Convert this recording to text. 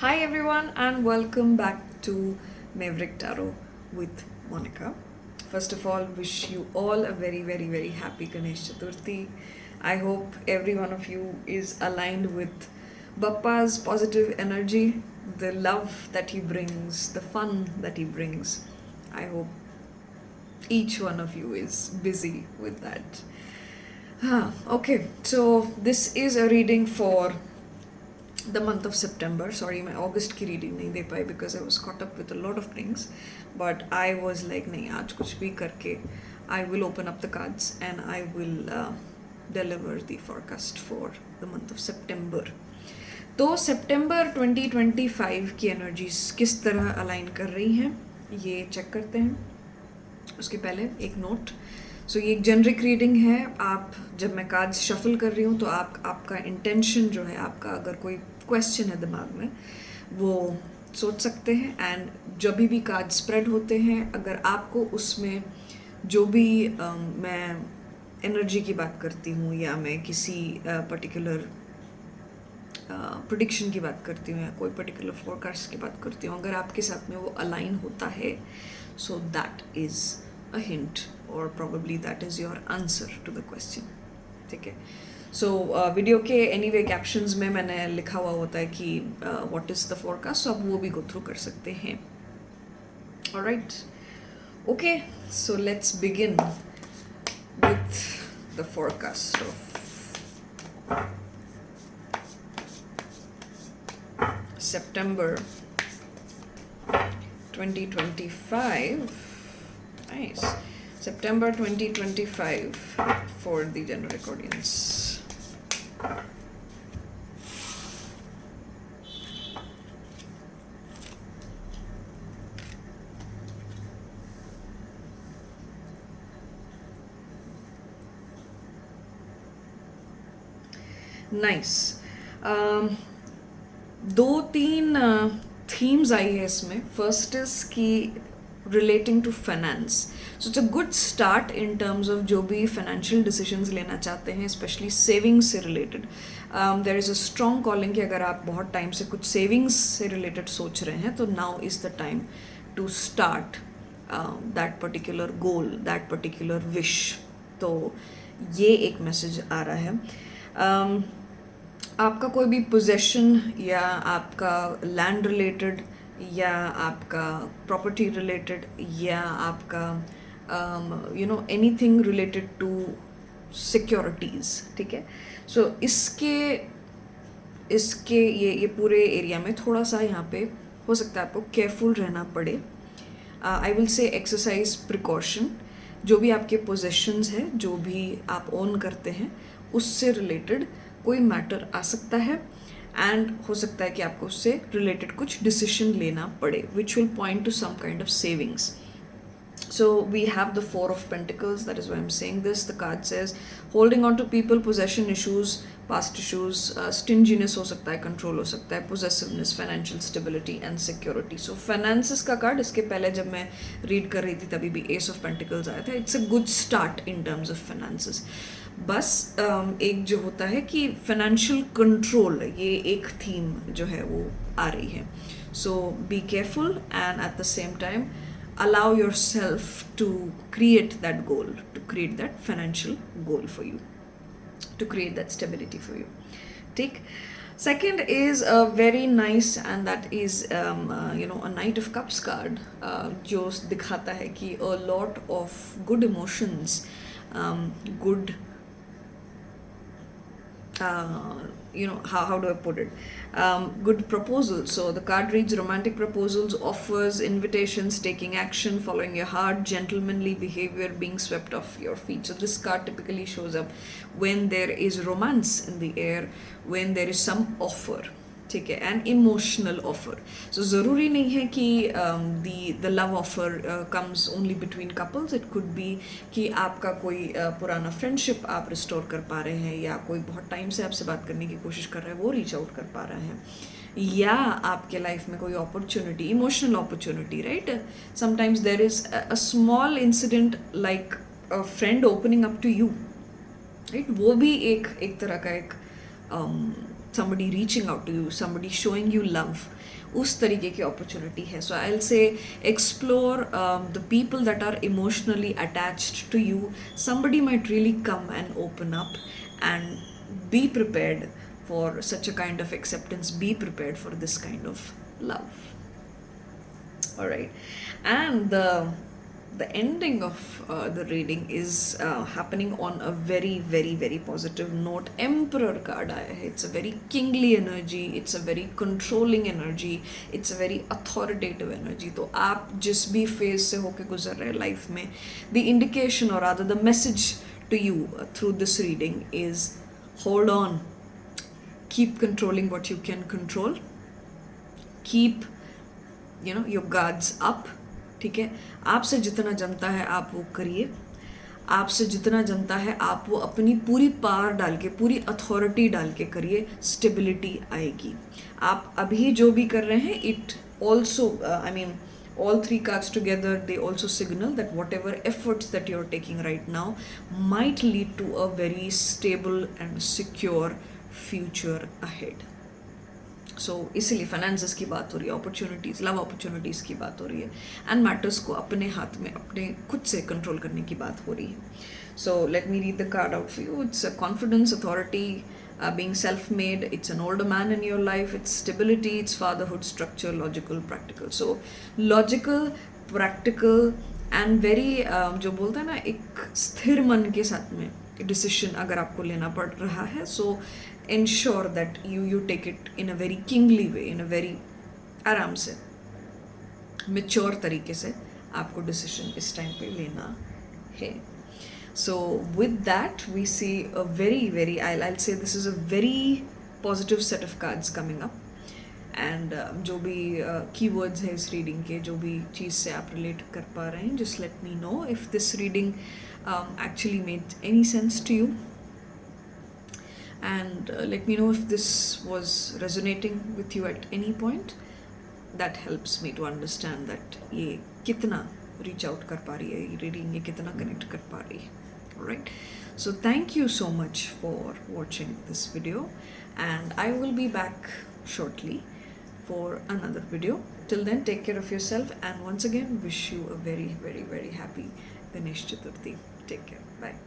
Hi everyone and welcome back to Maverick Tarot with Monica. First of all, wish you all a very happy Ganesh Chaturthi. I hope every one of you is aligned with Bappa's positive energy, the love that he brings, the fun that he brings. I hope each one of you is busy with that. Okay, so this is a reading for the month of September. Sorry, मैं August की reading नहीं दे पाई because I was caught up with a lot of things. But I was like, नहीं आज कुछ भी करके I will open up the cards and I will deliver the forecast for the month of September. तो सितंबर 2025 की energies किस तरह align कर रही हैं ये चेक करते हैं. उसके पहले एक नोट. सो ये एक जेनरिक रीडिंग है. आप जब मैं कार्ड्स शफल कर रही हूँ तो आपका इंटेंशन जो है, आपका अगर कोई क्वेश्चन है दिमाग में वो सोच सकते हैं. एंड जब भी कार्ड स्प्रेड होते हैं, अगर आपको उसमें जो भी मैं एनर्जी की बात करती हूँ या मैं किसी पर्टिकुलर प्रिडिक्शन की बात करती हूँ या कोई पर्टिकुलर फोरकास्ट की बात करती हूँ, अगर आपके साथ में वो अलाइन होता है, so that is a hint और probably that is your answer to the question. ठीक है. सो वीडियो के एनीवे कैप्शंस में मैंने लिखा हुआ होता है कि what is the forecast, so आप वो भी गो थ्रू कर सकते हैं. Alright. Okay, so let's begin with the forecast of September 2025. Nice. September 2025 for the generic audience. Nice. दो तीन थीम्स आई है इसमें. फर्स्ट इज की relating to finance. So it's a good start in terms of जो भी financial decisions लेना चाहते हैं, स्पेशली सेविंग्स से रिलेटेड. There is a strong calling कि अगर आप बहुत टाइम से कुछ सेविंग्स से रिलेटेड सोच रहे हैं तो now is the time to start that particular goal, that particular wish. तो ये एक मैसेज आ रहा है. आपका कोई भी पोजेशन या आपका लैंड रिलेटेड या आपका प्रॉपर्टी रिलेटेड या आपका एनीथिंग रिलेटेड टू सिक्योरिटीज़. ठीक है. सो इसके ये पूरे एरिया में थोड़ा सा यहाँ पे हो सकता है आपको केयरफुल रहना पड़े. I will say exercise precaution. जो भी आपके पोजेशंस हैं, जो भी आप ओन करते हैं, उससे रिलेटेड कोई मैटर आ सकता है एंड हो सकता है कि आपको उससे रिलेटेड कुछ डिसीजन लेना पड़े which will point to some kind of savings. So we have the Four of Pentacles. That is why I'm saying this. The card says holding on to people, possession issues, past issues, stinginess हो सकता है, control हो सकता है, possessiveness, financial stability and security. So finances का card इसके पहले जब मैं read कर रही थी तभी भी Ace of Pentacles आया था. It's a good start in terms of finances. बस एक जो होता है कि financial control, ये एक theme जो है वो आ रही है. So be careful and at the same time allow yourself to create that goal, to create that financial goal for you, to create that stability for you. Take. Second is a very nice and that is a Knight of Cups card जो दिखाता है कि a lot of good emotions, good how do I put it? Good proposals. So the card reads romantic proposals, offers, invitations, taking action, following your heart, gentlemanly behavior, being swept off your feet. So this card typically shows up when there is romance in the air, when there is some offer. ठीक है. And emotional offer. सो ज़रूरी नहीं है कि the love offer comes only between couples. It could be कि आपका कोई पुराना फ्रेंडशिप आप रिस्टोर कर पा रहे हैं, या कोई बहुत टाइम से आपसे बात करने की कोशिश कर रहा है वो रीच आउट कर पा रहा है, या आपके लाइफ में कोई opportunity, emotional opportunity. Right. Sometimes there is a small incident like a friend opening up to you. Right. वो भी एक तरह का एक somebody reaching out to you, somebody showing you love, उस तरीके की opportunity है. So I'll say explore the people that are emotionally attached to you. Somebody might really come and open up, and be prepared for such a kind of acceptance. Be prepared for this kind of love. All right, and the ending of the reading is happening on a very very very positive note. Emperor card aaya hai. It's a very kingly energy, it's a very controlling energy, it's a very authoritative energy. तो आप जिस भी phase से होके गुजर रहे life में, the indication or rather the message to you through this reading is hold on, keep controlling what you can control, keep your guards up. ठीक है, आपसे जितना जमता है आप वो करिए, आपसे जितना जमता है आप वो अपनी पूरी पावर डाल के, पूरी अथॉरिटी डाल के करिए, स्टेबिलिटी आएगी. आप अभी जो भी कर रहे हैं, it also all three cards together, they also signal that whatever efforts that you're taking right now might lead to a very stable and secure future ahead. सो इसीलिए फाइनेंसेस की बात हो रही है, अपॉर्चुनिटीज़, लव अपॉर्चुनिटीज़ की बात हो रही है, एंड मैटर्स को अपने हाथ में, अपने खुद से कंट्रोल करने की बात हो रही है. So let me read the card out for you. It's a confidence, authority, being self-made, it's an older man in your life, it's stability, it's fatherhood, structure, logical, practical. So logical, practical and very जो बोलते हैं ना, एक स्थिर मन के साथ में डिसीजन अगर आपको लेना पड़ रहा है, सो ensure that you take it in a very kingly way, in a very आराम से, mature तरीके से आपको डिसीजन इस टाइम पे लेना है. So with that we see a very very, I'll say this is a very positive set of cards coming up. And जो भी keywords है इस reading के, जो भी चीज़ से आप relate कर पा रहे हैं, just let me know if this reading actually made any sense to you. And let me know if this was resonating with you at any point. That helps me to understand that ये कितना reach out कर पा रही है ये reading, ये कितना connect कर पा रही है. Alright, so thank you so much for watching this video, and I will be back shortly for another video. Till then, take care of yourself, and once again wish you a very very very happy Ganesh Chaturthi. Take care. Bye.